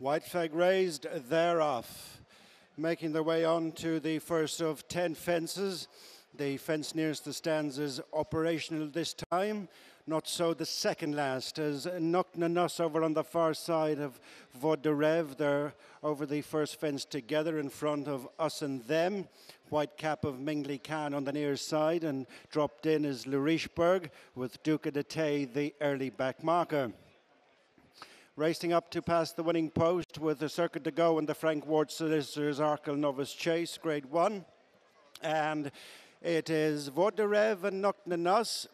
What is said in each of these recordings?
White flag raised, they're off. Making their way on to the first of 10 fences. The fence nearest the stands is operational this time. Not so the second last, as Knocknanuss over on the far side of Vod de Rev. They're over the first fence together in front of Us and Them. White cap of Mingley Khan on the near side, and dropped in is Larichberg with Duca de Tay, the early back marker. Racing up to past the winning post with a circuit to go in the Frank Ward Solicitors Arkle Novice Chase, Grade 1. And it is Vod de Rev and Knocknanuss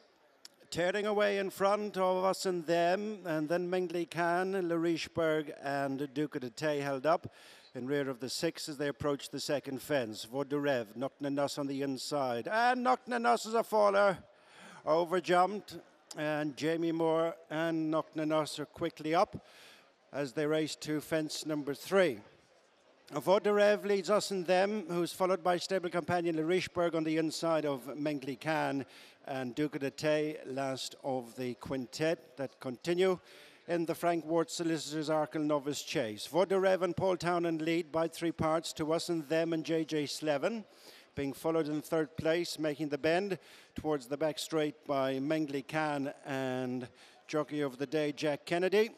tearing away in front of Us and Them, and then Mingley Khan, Larichberg and Duca de Tay held up in rear of the 6 as they approach the second fence. Vod de Rev, Knocknanuss on the inside, and Knocknanuss is a faller, over-jumped, and Jamie Moore and Knocknanuss are quickly up as they race to fence number 3. Vod de Rev leads Us and Them, who's followed by stable companion Larichberg on the inside of Mingley Khan and Duca de Tay, last of the quintet that continue in the Frank Ward Solicitors Arkle Novice Chase. Vod de Rev and Paul Townend lead by 3 parts to Us and Them and JJ Slevin, being followed in third place, making the bend towards the back straight by Mingley Khan and jockey of the day Jack Kennedy.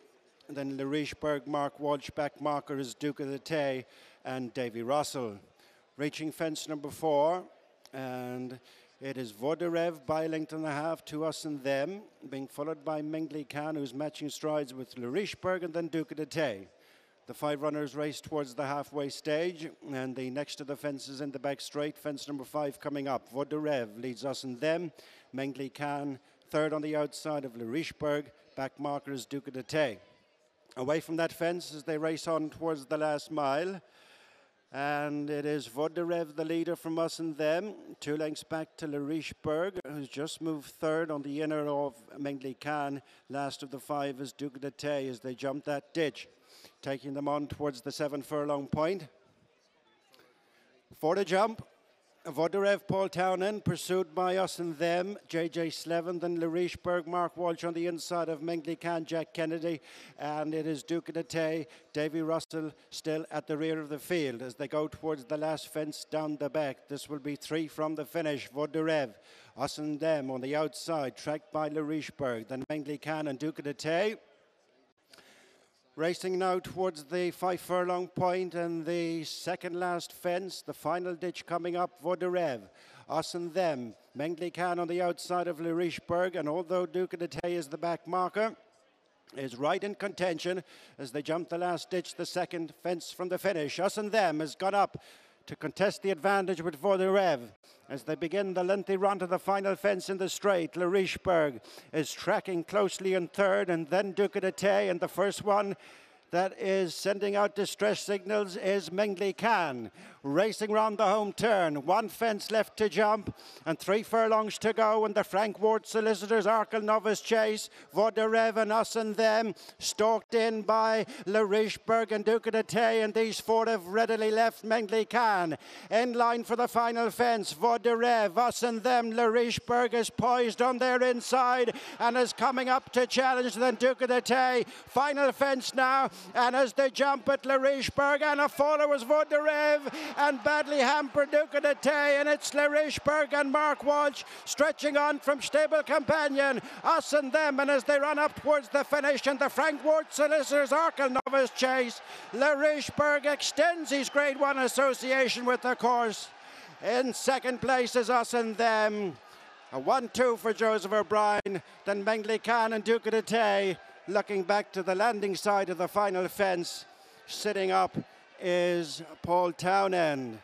And then Larichberg, Mark Walsh, back marker is Duca de Tay and Davy Russell. Reaching fence number 4, and it is Vod de Rev by a length and a half to Us and Them, being followed by Mingley Khan, who's matching strides with Larichberg and then Duca de Tay. The 5 runners race towards the halfway stage, and the next to the fences in the back straight, fence number 5 coming up. Vod de Rev leads Us and Them, Mingley Khan third on the outside of Larichberg, back marker is Duca de Tay. Away from that fence as they race on towards the last mile. And it is Vod de Rev, the leader from Us and Them. 2 lengths back to Larichberg, who's just moved third on the inner of Mingley Khan. Last of the 5 is Duca de Tay as they jump that ditch, taking them on towards the 7 furlong point. For the jump, Vod de Rev, Paul Townend, pursued by Us and Them, JJ Slevin, then Larichberg, Mark Walsh on the inside of Mingley Khan, Jack Kennedy, and it is Duca de Tay, Davy Russell still at the rear of the field as they go towards the last fence down the back. This will be 3 from the finish. Vod de Rev, Us and Them on the outside, tracked by Larichberg, then Mingley Khan and Duca de Tay. Racing now towards the 5 furlong point and the second last fence, the final ditch coming up. Vod de Rev, Us and Them, Mingley Khan on the outside of Larichberg, and although Duca de Tay is the back marker, is right in contention as they jump the last ditch, the second fence from the finish. Us and Them has got up to contest the advantage with Vod de Rev as they begin the lengthy run to the final fence in the straight. Larichberg is tracking closely in third, and then Duca de Tay, and the first one that is sending out distress signals is Mingley Khan. Racing round the home turn, 1 fence left to jump and 3 furlongs to go in the Frank Ward Solicitors Arkle Novice Chase. Vod de Rev and Us and Them stalked in by Larichberg and Duca de Tay, and these 4 have readily left Mingley Khan. In line for the final fence, Vod de Rev, Us and Them, Larichberg is poised on their inside and is coming up to challenge then Duca de Tay. Final fence now, and as they jump at Larichberg, and a faller was Vod de Rev, and badly hampered Duca de Tay, and it's Larichberg and Mark Walsh stretching on from stable companion Us and Them, and as they run up towards the finish in the Frank Ward Solicitors Arkle Novice Chase, Larichberg extends his Grade 1 association with the course. In second place is Us and Them. A 1-2 for Joseph O'Brien, then Mingley Khan and Duca de Tay. Looking back to the landing side of the final fence, sitting up is Paul Townend.